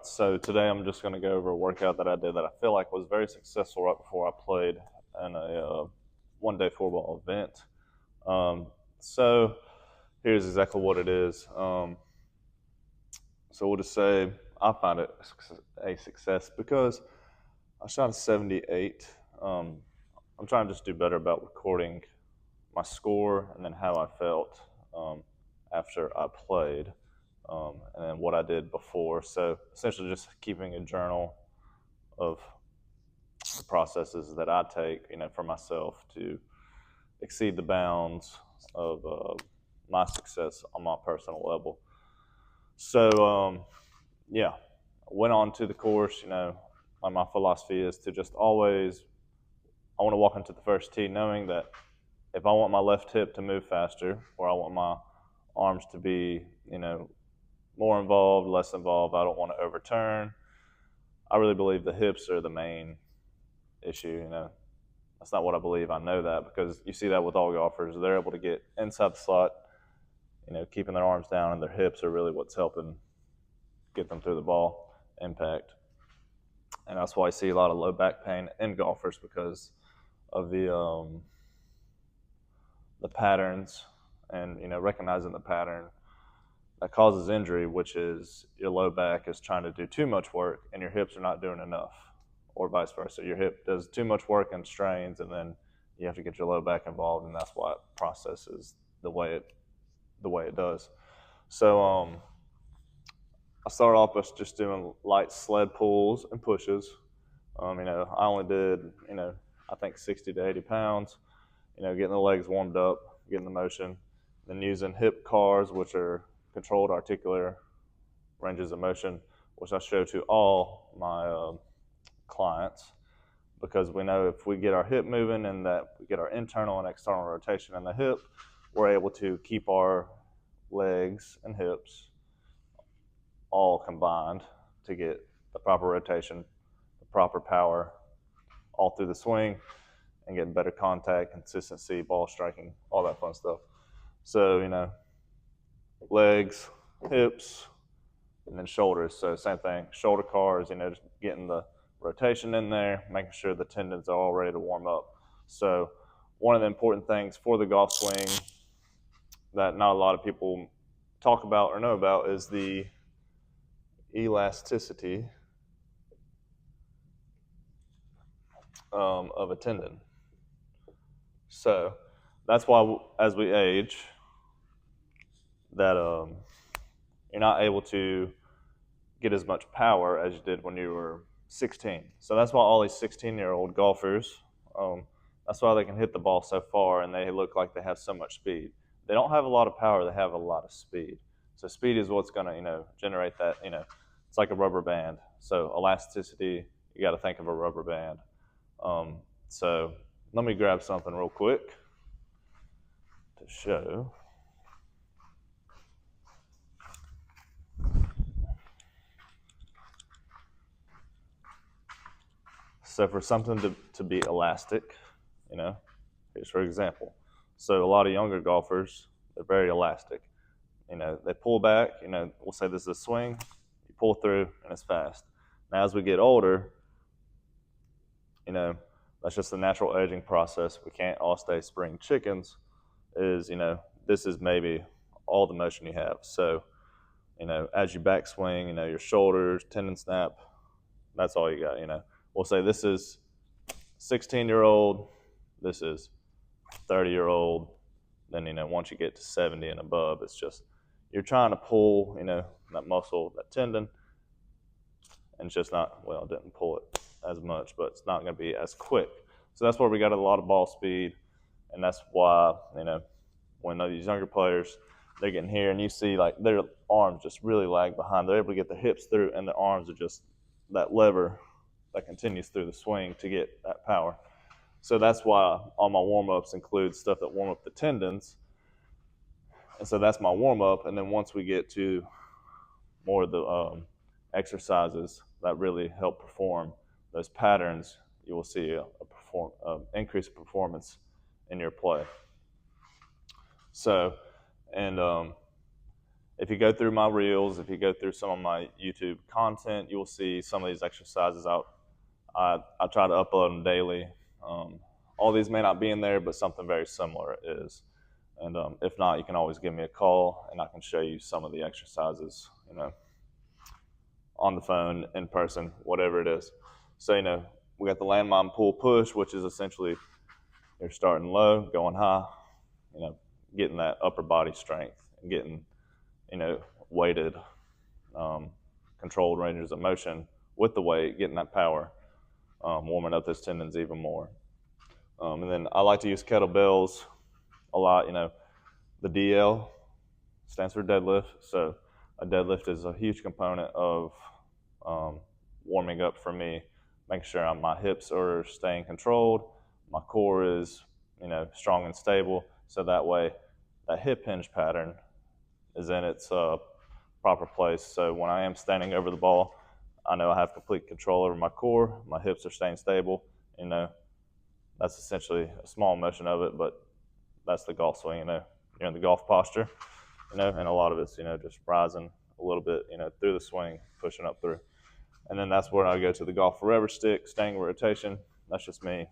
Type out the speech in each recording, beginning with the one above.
right, so today I'm just going to go over a workout that I did that I feel like was very successful right before I played in a one-day football event. Um, so here's exactly what it is. So we'll just say I find it a success because I shot a 78. Um, I'm trying to just do better about recording my score and then how I felt after I played, and then what I did before. So essentially, just keeping a journal of the processes that I take, for myself to exceed the bounds of my success on my personal level. So yeah, went on to the course. Like my philosophy is to just always, I want to walk into the first tee knowing that if I want my left hip to move faster, or I want my arms to be, more involved, less involved, I don't want to overturn. I really believe the hips are the main issue. That's not what I believe. I know that because you see that with all golfers. They're able to get inside the slot, keeping their arms down, and their hips are really what's helping get them through the ball impact. And that's why I see a lot of low back pain in golfers because of the patterns and recognizing the pattern that causes injury, which is your low back is trying to do too much work and your hips are not doing enough, or vice versa. Your hip does too much work and strains, and then you have to get your low back involved, and that's why it processes the way it does. So I started off with just doing light sled pulls and pushes. I only did I think 60 to 80 pounds. Getting the legs warmed up, getting the motion, then using hip cars, which are controlled articular ranges of motion, which I show to all my clients, because we know if we get our hip moving and that we get our internal and external rotation in the hip, we're able to keep our legs and hips all combined to get the proper rotation, the proper power all through the swing, and getting better contact, consistency, ball striking, all that fun stuff. So, legs, hips, and then shoulders. So same thing, shoulder cars, just getting the rotation in there, making sure the tendons are all ready to warm up. So one of the important things for the golf swing that not a lot of people talk about or know about is the elasticity of a tendon. So that's why as we age, that you're not able to get as much power as you did when you were 16. So that's why all these 16-year-old golfers, that's why they can hit the ball so far and they look like they have so much speed. They don't have a lot of power, they have a lot of speed. So speed is what's going to, generate that, it's like a rubber band. So elasticity, you got to think of a rubber band. So let me grab something real quick to show. So for something to be elastic, here's for example. So a lot of younger golfers, they're very elastic. They pull back, we'll say this is a swing, you pull through and it's fast. Now as we get older, that's just the natural aging process. We can't all stay spring chickens. This is maybe all the motion you have. So, as you backswing, your shoulders, tendon snap, that's all you got, We'll say this is 16-year-old, this is 30-year-old, then, once you get to 70 and above, it's just, you're trying to pull, that muscle, that tendon, and it's just not, well, it didn't pull it as much, but it's not going to be as quick. So that's where we got a lot of ball speed, and that's why, when these younger players, they're getting here, and you see, like, their arms just really lag behind. They're able to get their hips through, and their arms are just that lever that continues through the swing to get that power. So that's why all my warm-ups include stuff that warm up the tendons. And so that's my warm-up. And then once we get to more of the exercises that really help perform those patterns, you will see increased performance in your play. So, and if you go through my reels, if you go through some of my YouTube content, you will see some of these exercises out. I try to upload them daily. All these may not be in there, but something very similar is. And if not, you can always give me a call, and I can show you some of the exercises, on the phone, in person, whatever it is. So, we got the landmine pull push, which is essentially you're starting low, going high, getting that upper body strength and getting, weighted, controlled ranges of motion with the weight, getting that power, warming up those tendons even more. And then I like to use kettlebells a lot. The DL stands for deadlift. So a deadlift is a huge component of warming up for me, making sure my hips are staying controlled, my core is, strong and stable. So that way that hip hinge pattern is in its proper place. So when I am standing over the ball, I know I have complete control over my core, my hips are staying stable. That's essentially a small motion of it, but that's the golf swing. You're in the golf posture, and a lot of it's, just rising a little bit, through the swing, pushing up through. And then that's where I go to the golf forever stick, staying rotation. That's just me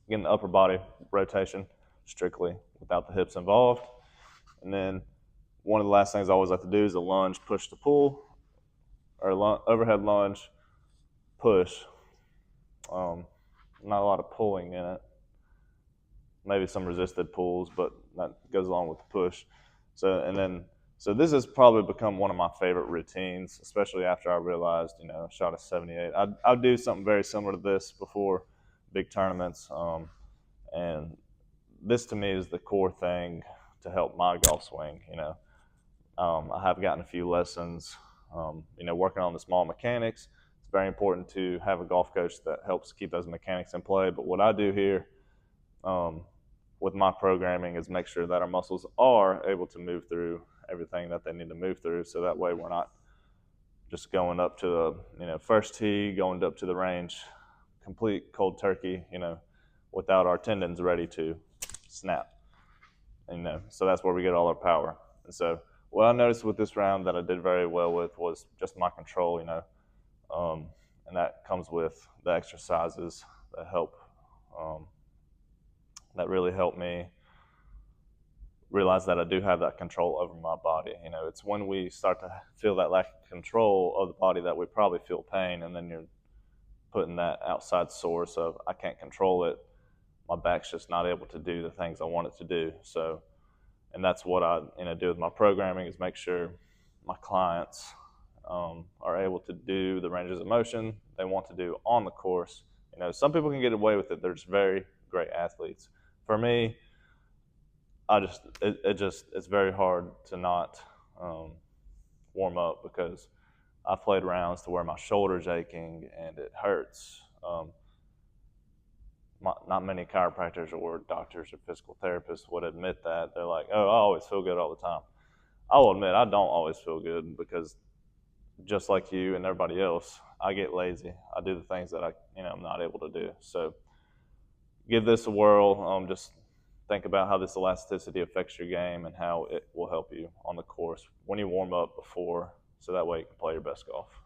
getting the upper body rotation strictly without the hips involved. And then one of the last things I always like to do is a lunge, push to pull, or overhead lunge, push. Not a lot of pulling in it. Maybe some resisted pulls, but that goes along with the push. So this has probably become one of my favorite routines, especially after I realized, I shot a 78. I'd do something very similar to this before big tournaments. And this to me is the core thing to help my golf swing. I have gotten a few lessons, working on the small mechanics. It's very important to have a golf coach that helps keep those mechanics in play. But what I do here with my programming is make sure that our muscles are able to move through everything that they need to move through. So that way we're not just going up to the first tee, going up to the range, complete cold turkey, without our tendons ready to snap. So that's where we get all our power. And so what I noticed with this round that I did very well with was just my control, and that comes with the exercises that help, that really help me realize that I do have that control over my body. It's when we start to feel that lack of control of the body that we probably feel pain, and then you're putting that outside source of, I can't control it. My back's just not able to do the things I want it to do. So, and that's what I do with my programming, is make sure my clients are able to do the ranges of motion they want to do on the course. Some people can get away with it. They're just very great athletes. For me, it's very hard to not warm up, because I've played rounds to where my shoulder's aching and it hurts. Not many chiropractors or doctors or physical therapists would admit that. They're like, oh, I always feel good all the time. I will admit I don't always feel good, because just like you and everybody else, I get lazy. I do the things that I'm not able to do. So give this a whirl. Just think about how this elasticity affects your game and how it will help you on the course when you warm up before, so that way you can play your best golf.